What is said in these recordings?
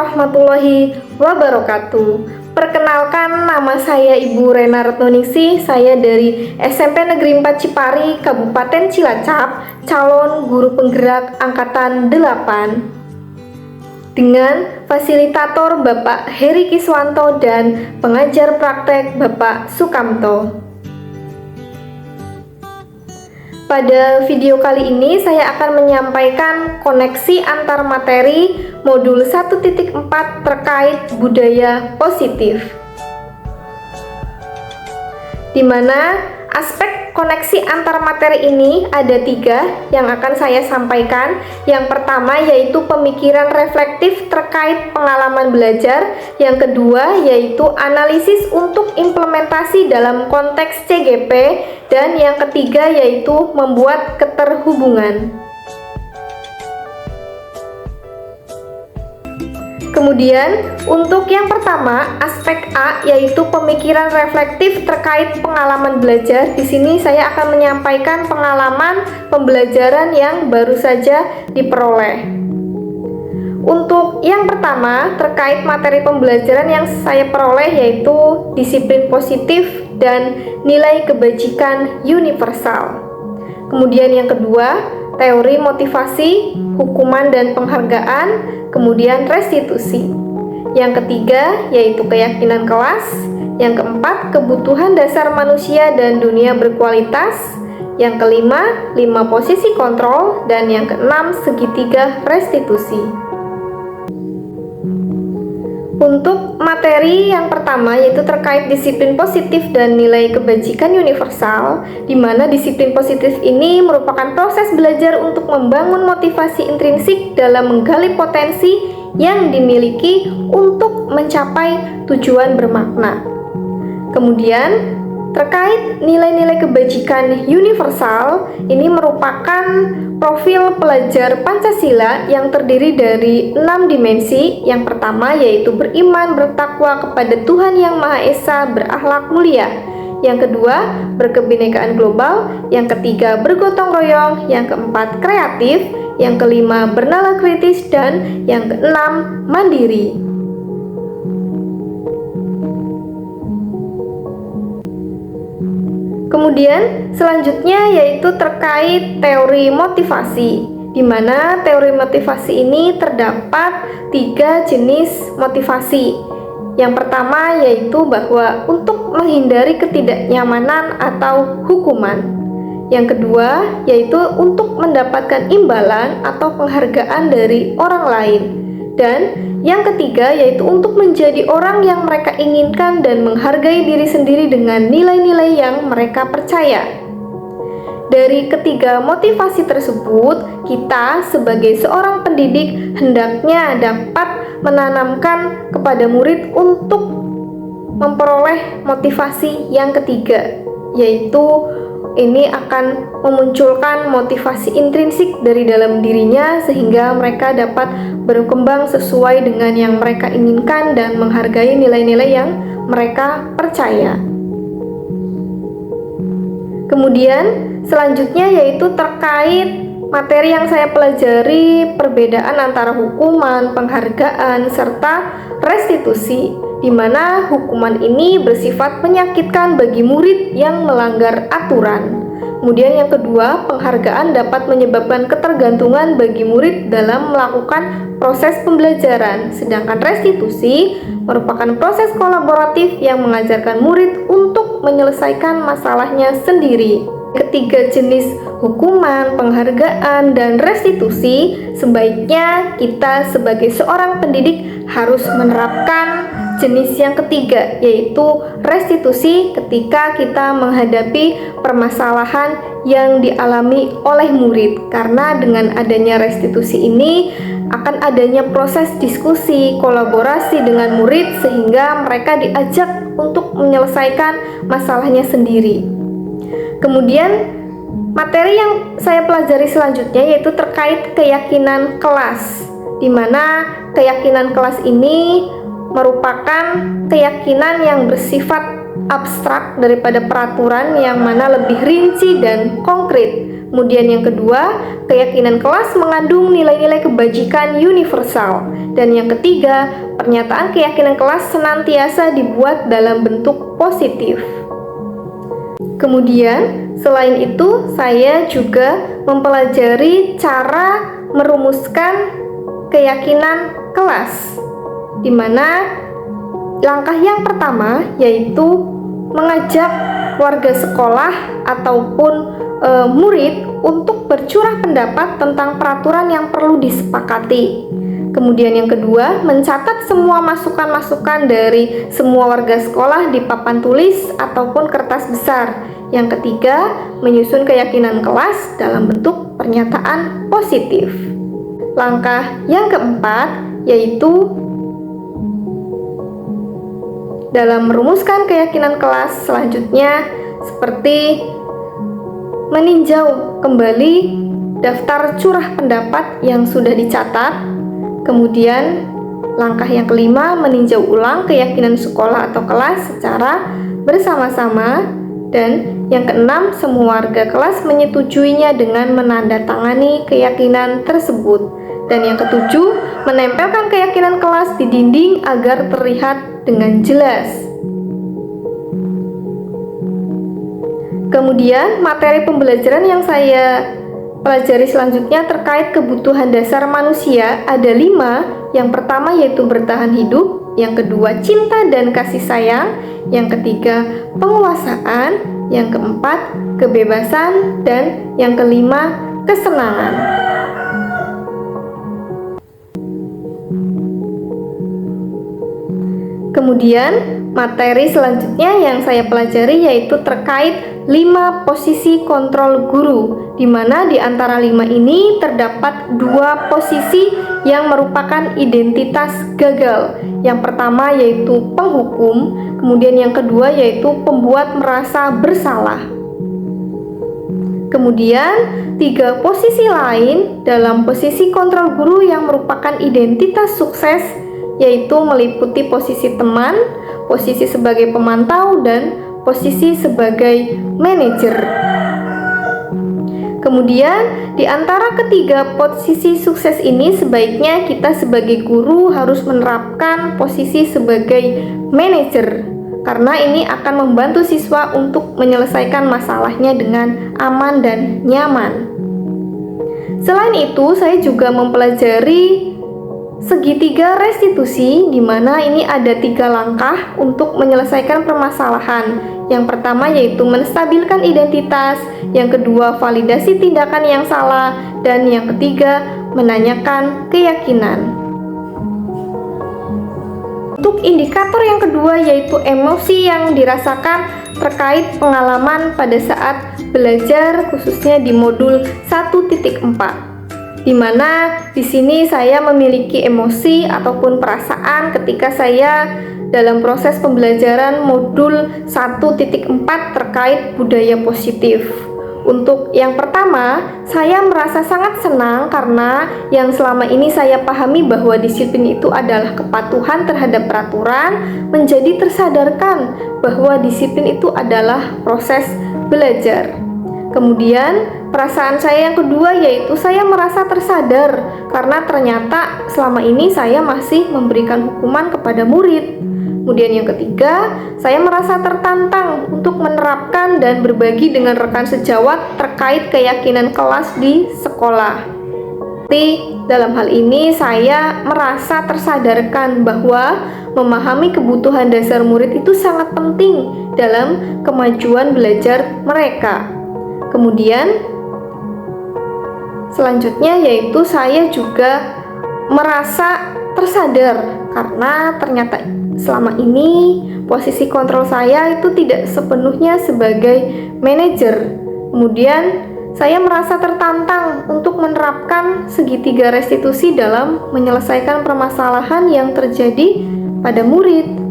warahmatullahi wabarakatuh. Perkenalkan, nama saya Ibu Rena Retnoningsih. Saya dari SMP Negeri 4 Cipari, Kabupaten Cilacap, calon guru penggerak angkatan 8. Dengan fasilitator Bapak Heri Kiswanto dan pengajar praktek Bapak Sukamto. Pada video kali ini saya akan menyampaikan koneksi antar materi modul 1.4 terkait budaya positif, di mana aspek koneksi antar materi ini ada 3 yang akan saya sampaikan. Yang pertama yaitu pemikiran reflektif terkait pengalaman belajar. Yang kedua yaitu analisis untuk implementasi dalam konteks CGP. Dan yang ketiga yaitu membuat keterhubungan. Kemudian untuk yang pertama, aspek A yaitu pemikiran reflektif terkait pengalaman belajar. Di sini saya akan menyampaikan pengalaman pembelajaran yang baru saja diperoleh. Untuk yang pertama terkait materi pembelajaran yang saya peroleh yaitu disiplin positif dan nilai kebajikan universal. Kemudian yang kedua, teori motivasi, hukuman dan penghargaan, kemudian restitusi. Yang ketiga yaitu keyakinan kelas. Yang keempat, kebutuhan dasar manusia dan dunia berkualitas. Yang kelima, 5 posisi kontrol. Dan yang keenam, segitiga restitusi. Untuk materi yang pertama yaitu terkait disiplin positif dan nilai kebajikan universal, di mana disiplin positif ini merupakan proses belajar untuk membangun motivasi intrinsik dalam menggali potensi yang dimiliki untuk mencapai tujuan bermakna. Kemudian terkait nilai-nilai kebajikan universal, ini merupakan profil pelajar Pancasila yang terdiri dari 6 dimensi. Yang pertama yaitu beriman, bertakwa kepada Tuhan Yang Maha Esa, berakhlak mulia. Yang kedua, berkebinekaan global. Yang ketiga, bergotong royong. Yang keempat, kreatif. Yang kelima, bernalar kritis. Dan yang keenam, mandiri. Kemudian selanjutnya yaitu terkait teori motivasi, di mana teori motivasi ini terdapat 3 jenis motivasi. Yang pertama yaitu bahwa untuk menghindari ketidaknyamanan atau hukuman. Yang kedua yaitu untuk mendapatkan imbalan atau penghargaan dari orang lain. Dan yang ketiga yaitu untuk menjadi orang yang mereka inginkan dan menghargai diri sendiri dengan nilai-nilai yang mereka percaya. Dari ketiga motivasi tersebut, kita sebagai seorang pendidik hendaknya dapat menanamkan kepada murid untuk memperoleh motivasi yang ketiga, yaitu ini akan memunculkan motivasi intrinsik dari dalam dirinya sehingga mereka dapat berkembang sesuai dengan yang mereka inginkan dan menghargai nilai-nilai yang mereka percaya. Kemudian selanjutnya yaitu terkait materi yang saya pelajari, perbedaan antara hukuman, penghargaan, serta restitusi, di mana hukuman ini bersifat menyakitkan bagi murid yang melanggar aturan. Kemudian yang kedua, penghargaan dapat menyebabkan ketergantungan bagi murid dalam melakukan proses pembelajaran. Sedangkan restitusi merupakan proses kolaboratif yang mengajarkan murid untuk menyelesaikan masalahnya sendiri. Ketiga jenis hukuman, penghargaan, dan restitusi, sebaiknya kita sebagai seorang pendidik harus menerapkan jenis yang ketiga, yaitu restitusi ketika kita menghadapi permasalahan yang dialami oleh murid. Karena dengan adanya restitusi ini akan adanya proses diskusi, kolaborasi dengan murid sehingga mereka diajak untuk menyelesaikan masalahnya sendiri. Kemudian materi yang saya pelajari selanjutnya yaitu terkait keyakinan kelas, di mana keyakinan kelas ini merupakan keyakinan yang bersifat abstrak daripada peraturan yang mana lebih rinci dan konkret. Kemudian yang kedua, keyakinan kelas mengandung nilai-nilai kebajikan universal. Dan yang ketiga, pernyataan keyakinan kelas senantiasa dibuat dalam bentuk positif. Kemudian, selain itu, saya juga mempelajari cara merumuskan keyakinan kelas, di mana langkah yang pertama yaitu mengajak warga sekolah ataupun murid untuk bercurah pendapat tentang peraturan yang perlu disepakati. Kemudian yang kedua, mencatat semua masukan-masukan dari semua warga sekolah di papan tulis ataupun kertas besar. Yang ketiga, menyusun keyakinan kelas dalam bentuk pernyataan positif. Langkah yang keempat yaitu dalam merumuskan keyakinan kelas selanjutnya seperti meninjau kembali daftar curah pendapat yang sudah dicatat. Kemudian langkah yang kelima, meninjau ulang keyakinan sekolah atau kelas secara bersama-sama. Dan yang keenam, semua warga kelas menyetujuinya dengan menandatangani keyakinan tersebut. Dan yang ketujuh, menempelkan keyakinan kelas di dinding agar terlihat dengan jelas. Kemudian materi pembelajaran yang saya pelajari selanjutnya terkait kebutuhan dasar manusia ada 5. Yang pertama yaitu bertahan hidup, yang kedua cinta dan kasih sayang, yang ketiga penguasaan, yang keempat kebebasan, dan yang kelima kesenangan. Kemudian materi selanjutnya yang saya pelajari yaitu terkait 5 posisi kontrol guru, di mana di antara 5 ini terdapat 2 posisi yang merupakan identitas gagal. Yang pertama yaitu penghukum, kemudian yang kedua yaitu pembuat merasa bersalah. Kemudian 3 posisi lain dalam posisi kontrol guru yang merupakan identitas sukses yaitu meliputi posisi teman, posisi sebagai pemantau, dan posisi sebagai manajer. Kemudian, di antara ketiga posisi sukses ini sebaiknya kita sebagai guru harus menerapkan posisi sebagai manajer, karena ini akan membantu siswa untuk menyelesaikan masalahnya dengan aman dan nyaman. Selain itu, saya juga mempelajari segitiga restitusi, di mana ini ada 3 langkah untuk menyelesaikan permasalahan. Yang pertama yaitu menstabilkan identitas, yang kedua validasi tindakan yang salah, dan yang ketiga menanyakan keyakinan. Untuk indikator yang kedua yaitu emosi yang dirasakan terkait pengalaman pada saat belajar, khususnya di modul 1.4. Di mana di sini saya memiliki emosi ataupun perasaan ketika saya dalam proses pembelajaran modul 1.4 terkait budaya positif. Untuk yang pertama, saya merasa sangat senang karena yang selama ini saya pahami bahwa disiplin itu adalah kepatuhan terhadap peraturan, menjadi tersadarkan bahwa disiplin itu adalah proses belajar. Kemudian perasaan saya yang kedua yaitu saya merasa tersadar karena ternyata selama ini saya masih memberikan hukuman kepada murid. Kemudian yang ketiga, saya merasa tertantang untuk menerapkan dan berbagi dengan rekan sejawat terkait keyakinan kelas di sekolah. Dalam hal ini saya merasa tersadarkan bahwa memahami kebutuhan dasar murid itu sangat penting dalam kemajuan belajar mereka. Kemudian selanjutnya yaitu saya juga merasa tersadar karena ternyata selama ini posisi kontrol saya itu tidak sepenuhnya sebagai manajer. Kemudian saya merasa tertantang untuk menerapkan segitiga restitusi dalam menyelesaikan permasalahan yang terjadi pada murid.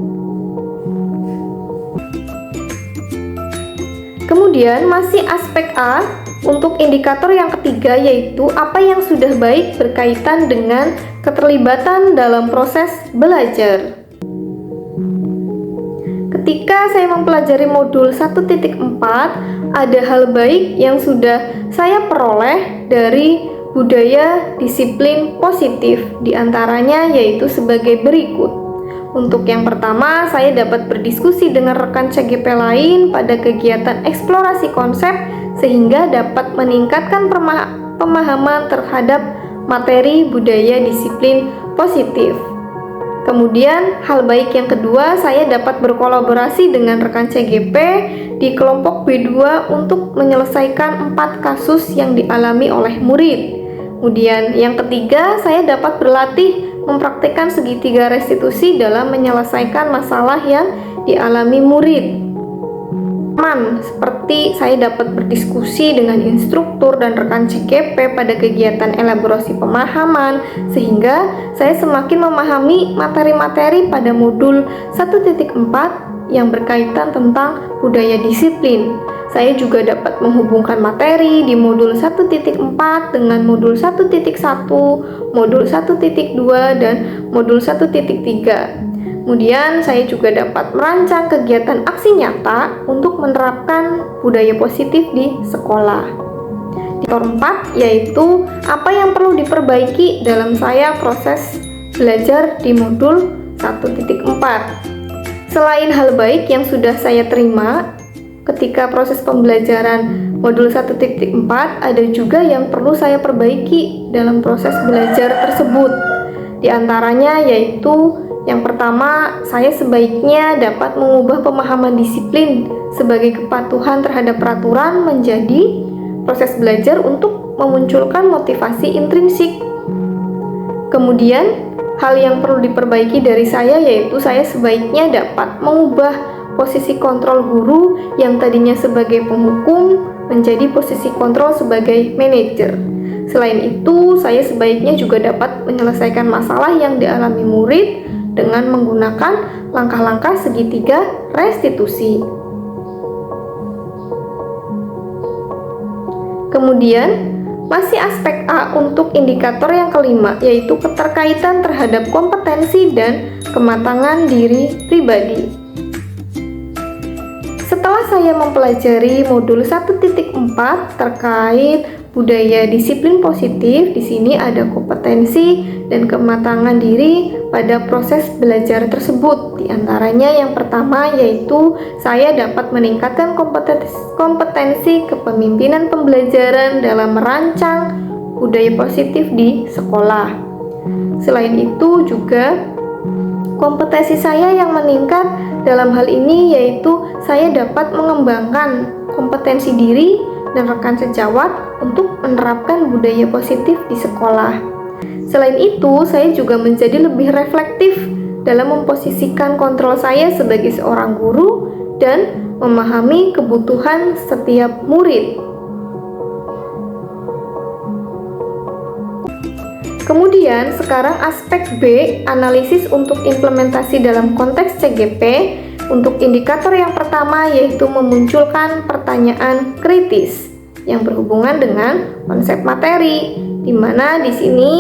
Kemudian masih aspek A untuk indikator yang ketiga yaitu apa yang sudah baik berkaitan dengan keterlibatan dalam proses belajar. ketika saya mempelajari modul 1.4, ada hal baik yang sudah saya peroleh dari budaya disiplin positif, diantaranya yaitu sebagai berikut. Untuk yang pertama, saya dapat berdiskusi dengan rekan CGP lain pada kegiatan eksplorasi konsep sehingga dapat meningkatkan pemahaman terhadap materi budaya disiplin positif. Kemudian, hal baik yang kedua, saya dapat berkolaborasi dengan rekan CGP di kelompok B2 untuk menyelesaikan 4 kasus yang dialami oleh murid. Kemudian, yang ketiga, saya dapat berlatih mempraktikkan segitiga restitusi dalam menyelesaikan masalah yang dialami murid. Seperti saya dapat berdiskusi dengan instruktur dan rekan CGP pada kegiatan elaborasi pemahaman, sehingga saya semakin memahami materi-materi pada modul 1.4 yang berkaitan tentang budaya disiplin. Saya juga dapat menghubungkan materi di modul 1.4 dengan modul 1.1, modul 1.2, dan modul 1.3. Kemudian saya juga dapat merancang kegiatan aksi nyata untuk menerapkan budaya positif di sekolah. Indikator 4 yaitu apa yang perlu diperbaiki dalam saya proses belajar di modul 1.4. Selain hal baik yang sudah saya terima ketika proses pembelajaran modul 1.4, ada juga yang perlu saya perbaiki dalam proses belajar tersebut. Di antaranya yaitu yang pertama, saya sebaiknya dapat mengubah pemahaman disiplin sebagai kepatuhan terhadap peraturan menjadi proses belajar untuk memunculkan motivasi intrinsik. Kemudian, hal yang perlu diperbaiki dari saya yaitu saya sebaiknya dapat mengubah posisi kontrol guru yang tadinya sebagai penghukum menjadi posisi kontrol sebagai manajer. Selain itu, saya sebaiknya juga dapat menyelesaikan masalah yang dialami murid dengan menggunakan langkah-langkah segitiga restitusi. Kemudian, masih aspek A untuk indikator yang kelima, yaitu keterkaitan terhadap kompetensi dan kematangan diri pribadi. Setelah saya mempelajari modul 1.4 terkait budaya disiplin positif, di sini ada kompetensi dan kematangan diri pada proses belajar tersebut. Di antaranya yang pertama yaitu saya dapat meningkatkan kompetensi kepemimpinan pembelajaran dalam merancang budaya positif di sekolah. Selain itu juga kompetensi saya yang meningkat dalam hal ini yaitu saya dapat mengembangkan kompetensi diri dan rekan sejawat untuk menerapkan budaya positif di sekolah. Selain itu, saya juga menjadi lebih reflektif dalam memposisikan kontrol saya sebagai seorang guru dan memahami kebutuhan setiap murid. Kemudian, sekarang aspek B, analisis untuk implementasi dalam konteks CGP. Untuk indikator yang pertama yaitu memunculkan pertanyaan kritis yang berhubungan dengan konsep materi, di mana di sini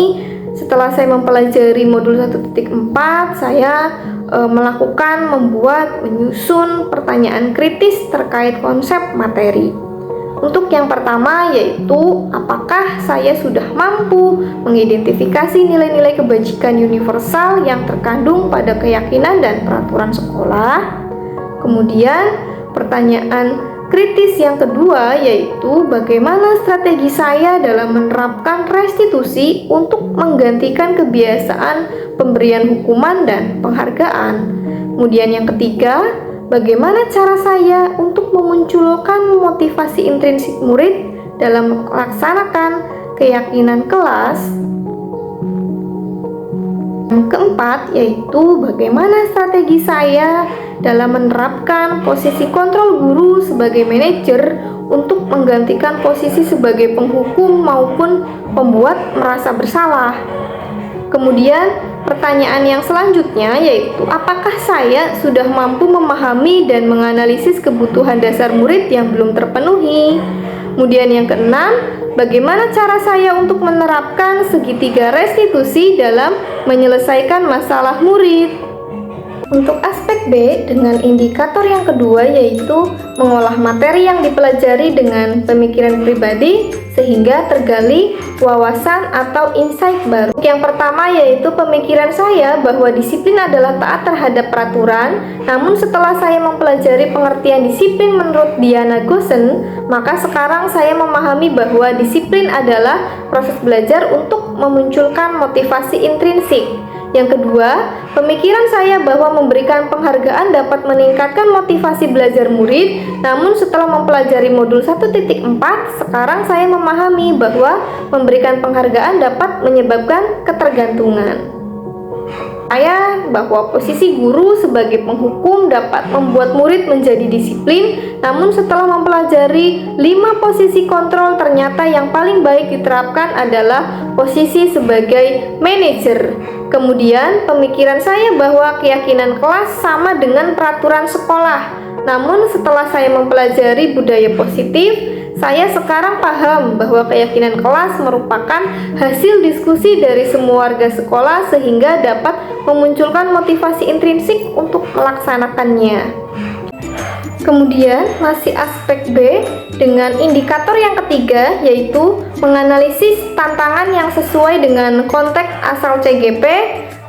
setelah saya mempelajari modul 1.4, saya menyusun pertanyaan kritis terkait konsep materi. Untuk yang pertama yaitu apakah saya sudah mampu mengidentifikasi nilai-nilai kebajikan universal yang terkandung pada keyakinan dan peraturan sekolah. Kemudian pertanyaan kritis yang kedua yaitu bagaimana strategi saya dalam menerapkan restitusi untuk menggantikan kebiasaan pemberian hukuman dan penghargaan. Kemudian yang ketiga, bagaimana cara saya untuk memunculkan motivasi intrinsik murid dalam melaksanakan keyakinan kelas. Yang keempat yaitu bagaimana strategi saya dalam menerapkan posisi kontrol guru sebagai manajer untuk menggantikan posisi sebagai penghukum maupun pembuat merasa bersalah. Kemudian pertanyaan yang selanjutnya yaitu apakah saya sudah mampu memahami dan menganalisis kebutuhan dasar murid yang belum terpenuhi. Kemudian yang keenam, bagaimana cara saya untuk menerapkan segitiga restitusi dalam menyelesaikan masalah murid. Untuk aspek B dengan indikator yang kedua yaitu mengolah materi yang dipelajari dengan pemikiran pribadi sehingga tergali wawasan atau insight baru. Yang pertama yaitu pemikiran saya bahwa disiplin adalah taat terhadap peraturan. Namun setelah saya mempelajari pengertian disiplin menurut Diana Goosen, maka sekarang saya memahami bahwa disiplin adalah proses belajar untuk memunculkan motivasi intrinsik. Yang kedua, pemikiran saya bahwa memberikan penghargaan dapat meningkatkan motivasi belajar murid. Namun setelah mempelajari modul 1.4, sekarang saya memahami bahwa memberikan penghargaan dapat menyebabkan ketergantungan. Saya bahwa posisi guru sebagai penghukum dapat membuat murid menjadi disiplin. Namun setelah mempelajari 5 posisi kontrol, ternyata yang paling baik diterapkan adalah posisi sebagai manajer. Kemudian pemikiran saya bahwa keyakinan kelas sama dengan peraturan sekolah. Namun setelah saya mempelajari budaya positif, saya sekarang paham bahwa keyakinan kelas merupakan hasil diskusi dari semua warga sekolah sehingga dapat memunculkan motivasi intrinsik untuk melaksanakannya. Kemudian masih aspek B dengan indikator yang ketiga yaitu menganalisis tantangan yang sesuai dengan konteks asal CGP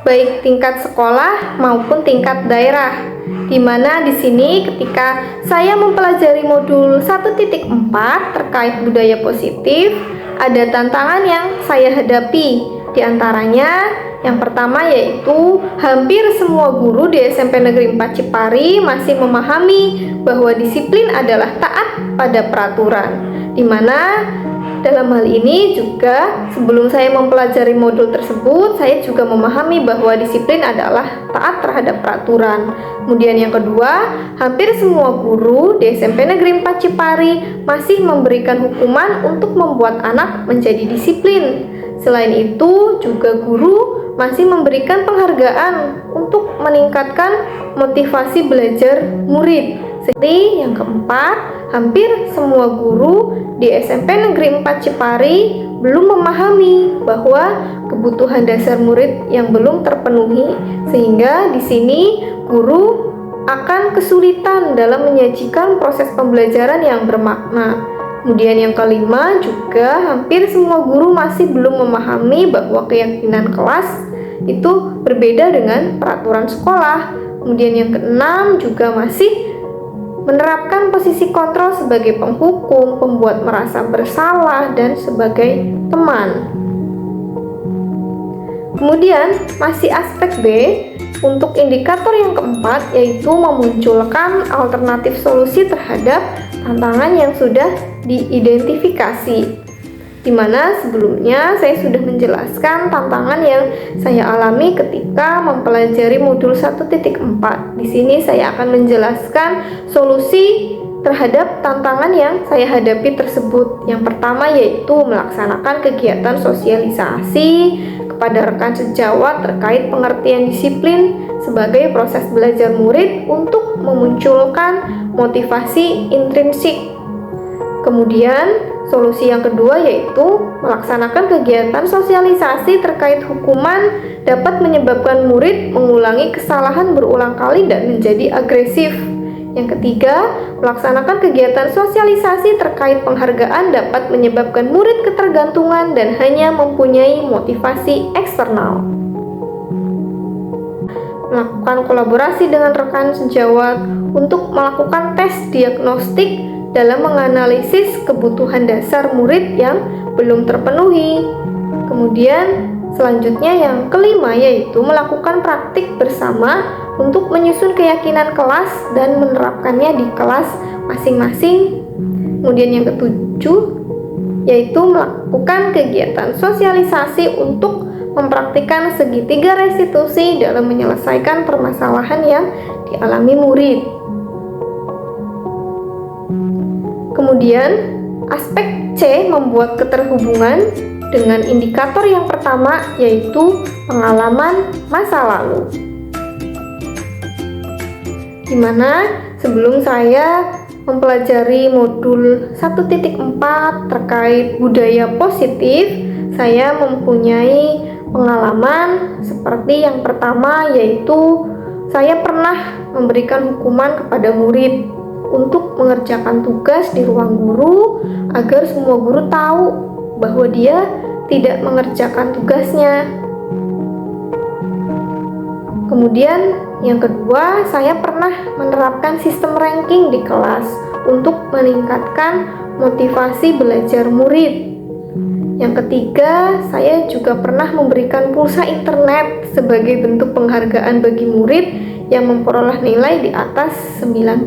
baik tingkat sekolah maupun tingkat daerah. Di mana di sini ketika saya mempelajari modul 1.4 terkait budaya positif, ada tantangan yang saya hadapi. Di antaranya yang pertama yaitu hampir semua guru di SMP Negeri 4 Cipari masih memahami bahwa disiplin adalah taat pada peraturan. Di mana dalam hal ini juga sebelum saya mempelajari modul tersebut, saya juga memahami bahwa disiplin adalah taat terhadap peraturan. Kemudian yang kedua, hampir semua guru di SMP Negeri 4 Cipari masih memberikan hukuman untuk membuat anak menjadi disiplin. Selain itu, juga guru masih memberikan penghargaan untuk meningkatkan motivasi belajar murid. Seperti yang keempat, hampir semua guru di SMP Negeri 4 Cipari belum memahami bahwa kebutuhan dasar murid yang belum terpenuhi, sehingga di sini guru akan kesulitan dalam menyajikan proses pembelajaran yang bermakna. Kemudian yang kelima juga hampir semua guru masih belum memahami bahwa keyakinan kelas itu berbeda dengan peraturan sekolah. Kemudian yang keenam juga masih menerapkan posisi kontrol sebagai penghukum, pembuat merasa bersalah, dan sebagai teman. Kemudian masih aspek B untuk indikator yang keempat yaitu memunculkan alternatif solusi terhadap tantangan yang sudah diidentifikasi. Di mana sebelumnya saya sudah menjelaskan tantangan yang saya alami ketika mempelajari modul 1.4. Di sini saya akan menjelaskan solusi terhadap tantangan yang saya hadapi tersebut. Yang pertama yaitu melaksanakan kegiatan sosialisasi kepada rekan sejawat terkait pengertian disiplin sebagai proses belajar murid untuk memunculkan motivasi intrinsik. Kemudian solusi yang kedua yaitu melaksanakan kegiatan sosialisasi terkait hukuman dapat menyebabkan murid mengulangi kesalahan berulang kali dan menjadi agresif. Yang ketiga, melaksanakan kegiatan sosialisasi terkait penghargaan dapat menyebabkan murid ketergantungan dan hanya mempunyai motivasi eksternal. Melakukan kolaborasi dengan rekan sejawat untuk melakukan tes diagnostik dalam menganalisis kebutuhan dasar murid yang belum terpenuhi. Kemudian selanjutnya yang kelima yaitu melakukan praktik bersama untuk menyusun keyakinan kelas dan menerapkannya di kelas masing-masing. Kemudian yang ketujuh yaitu melakukan kegiatan sosialisasi untuk mempraktikkan segitiga restitusi dalam menyelesaikan permasalahan yang dialami murid. Kemudian, aspek C membuat keterhubungan dengan indikator yang pertama yaitu pengalaman masa lalu. Di mana sebelum saya mempelajari modul 1.4 terkait budaya positif, saya mempunyai pengalaman seperti yang pertama yaitu saya pernah memberikan hukuman kepada murid untuk mengerjakan tugas di ruang guru agar semua guru tahu bahwa dia tidak mengerjakan tugasnya. Kemudian yang kedua, saya pernah menerapkan sistem ranking di kelas untuk meningkatkan motivasi belajar murid. Yang ketiga, saya juga pernah memberikan pulsa internet sebagai bentuk penghargaan bagi murid yang memperoleh nilai di atas 90.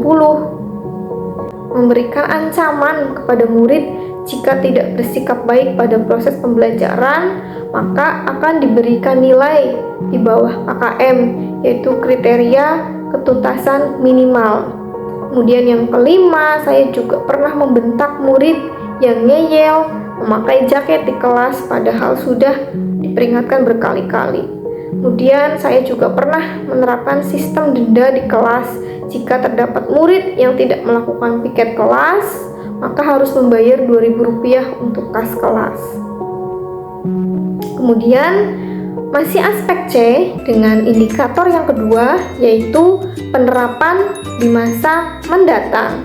Memberikan ancaman kepada murid jika tidak bersikap baik pada proses pembelajaran, maka akan diberikan nilai di bawah KKM, yaitu kriteria ketuntasan minimal. Kemudian yang kelima, saya juga pernah membentak murid yang ngeyel memakai jaket di kelas padahal sudah diperingatkan berkali-kali. Kemudian saya juga pernah menerapkan sistem denda di kelas. Jika terdapat murid yang tidak melakukan piket kelas, maka harus membayar Rp2.000 untuk kas kelas. Kemudian masih aspek C dengan indikator yang kedua, yaitu penerapan di masa mendatang.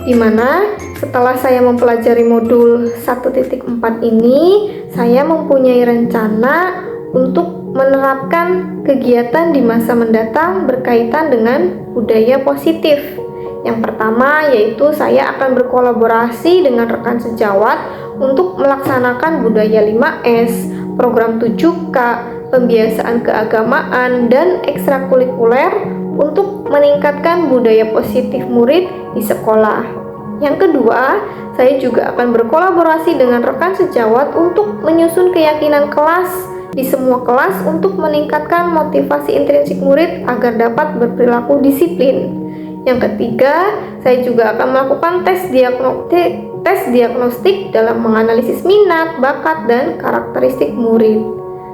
Di mana setelah saya mempelajari modul 1.4 ini, saya mempunyai rencana untuk menerapkan kegiatan di masa mendatang berkaitan dengan budaya positif. Yang pertama yaitu saya akan berkolaborasi dengan rekan sejawat untuk melaksanakan budaya 5S, program 7K, pembiasaan keagamaan, dan ekstrakurikuler untuk meningkatkan budaya positif murid di sekolah. Yang kedua, saya juga akan berkolaborasi dengan rekan sejawat untuk menyusun keyakinan kelas di semua kelas untuk meningkatkan motivasi intrinsik murid agar dapat berperilaku disiplin. Yang ketiga, saya juga akan melakukan tes diagnostik dalam menganalisis minat, bakat, dan karakteristik murid.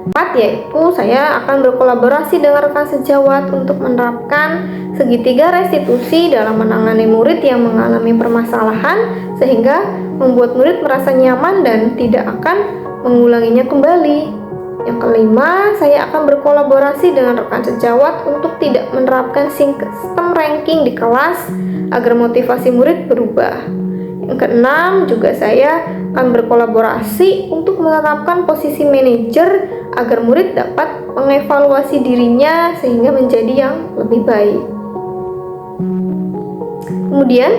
Keempat, yaitu saya akan berkolaborasi dengan rekan sejawat untuk menerapkan segitiga restitusi dalam menangani murid yang mengalami permasalahan sehingga membuat murid merasa nyaman dan tidak akan mengulanginya kembali. Yang kelima, saya akan berkolaborasi dengan rekan sejawat untuk tidak menerapkan sistem ranking di kelas agar motivasi murid berubah. Yang keenam, juga saya akan berkolaborasi untuk menerapkan posisi manajer agar murid dapat mengevaluasi dirinya sehingga menjadi yang lebih baik. Kemudian,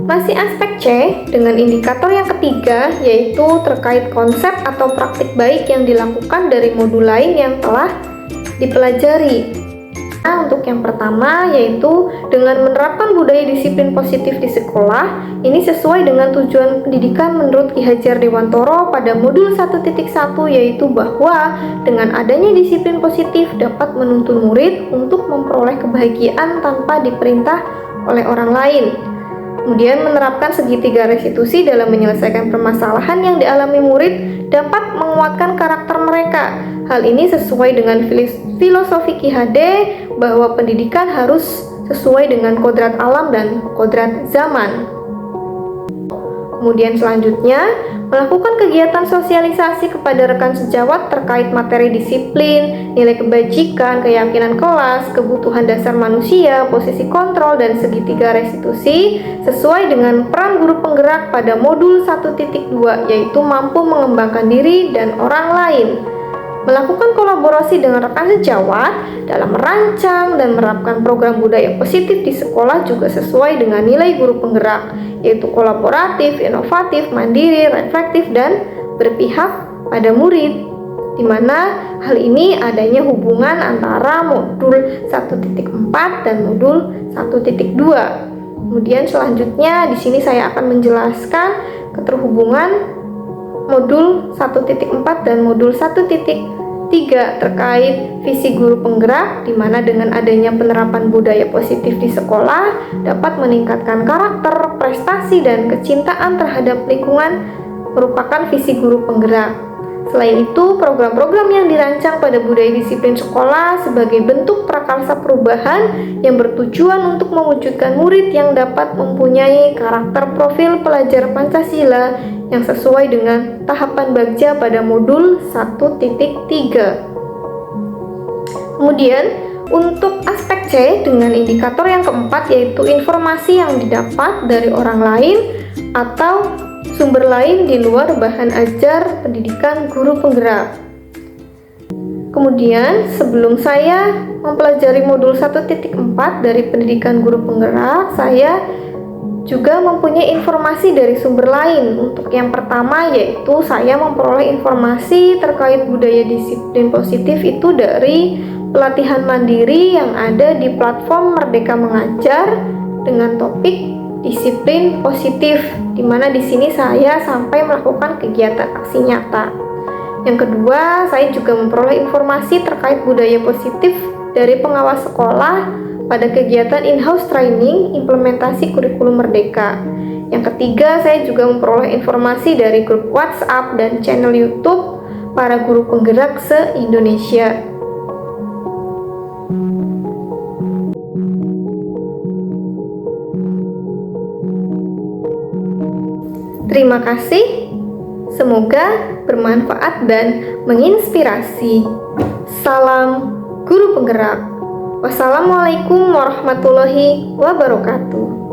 masih aspek C dengan indikator yang ketiga, yaitu terkait konsep atau praktik baik yang dilakukan dari modul lain yang telah dipelajari. Nah, untuk yang pertama yaitu dengan menerapkan budaya disiplin positif di sekolah. Ini sesuai dengan tujuan pendidikan menurut Ki Hajar Dewantoro pada modul 1.1, yaitu bahwa dengan adanya disiplin positif dapat menuntun murid untuk memperoleh kebahagiaan tanpa diperintah oleh orang lain. Kemudian menerapkan segitiga restitusi dalam menyelesaikan permasalahan yang dialami murid dapat menguatkan karakter mereka. Hal ini sesuai dengan filosofi Ki HD bahwa pendidikan harus sesuai dengan kodrat alam dan kodrat zaman. Kemudian selanjutnya, melakukan kegiatan sosialisasi kepada rekan sejawat terkait materi disiplin, nilai kebajikan, keyakinan kelas, kebutuhan dasar manusia, posisi kontrol, dan segitiga restitusi sesuai dengan peran guru penggerak pada modul 1.2, yaitu mampu mengembangkan diri dan orang lain. Melakukan kolaborasi dengan rekan sejawat dalam merancang dan menerapkan program budaya positif di sekolah juga sesuai dengan nilai guru penggerak, yaitu kolaboratif, inovatif, mandiri, reflektif, dan berpihak pada murid. Di mana hal ini adanya hubungan antara modul 1.4 dan modul 1.2. Kemudian selanjutnya di sini saya akan menjelaskan keterhubungan modul 1.4 dan modul 1.3 terkait visi guru penggerak, di mana dengan adanya penerapan budaya positif di sekolah dapat meningkatkan karakter, prestasi, dan kecintaan terhadap lingkungan merupakan visi guru penggerak. Selain itu, program-program yang dirancang pada budaya disiplin sekolah sebagai bentuk prakarsa perubahan yang bertujuan untuk mewujudkan murid yang dapat mempunyai karakter profil pelajar Pancasila yang sesuai dengan tahapan Bagja pada modul 1.3. Kemudian, untuk aspek C dengan indikator yang keempat yaitu informasi yang didapat dari orang lain atau sumber lain di luar bahan ajar pendidikan guru penggerak. Kemudian, sebelum saya mempelajari modul 1.4 dari pendidikan guru penggerak, saya juga mempunyai informasi dari sumber lain. Untuk yang pertama yaitu saya memperoleh informasi terkait budaya disiplin positif itu dari pelatihan mandiri yang ada di platform Merdeka Mengajar dengan topik disiplin positif, di mana di sini saya sampai melakukan kegiatan aksi nyata. Yang kedua, saya juga memperoleh informasi terkait budaya positif dari pengawas sekolah pada kegiatan in-house training implementasi kurikulum Merdeka. Yang ketiga, saya juga memperoleh informasi dari grup WhatsApp dan channel YouTube para guru penggerak se-Indonesia. Terima kasih. Semoga bermanfaat dan menginspirasi. Salam Guru Penggerak. Wassalamualaikum warahmatullahi wabarakatuh.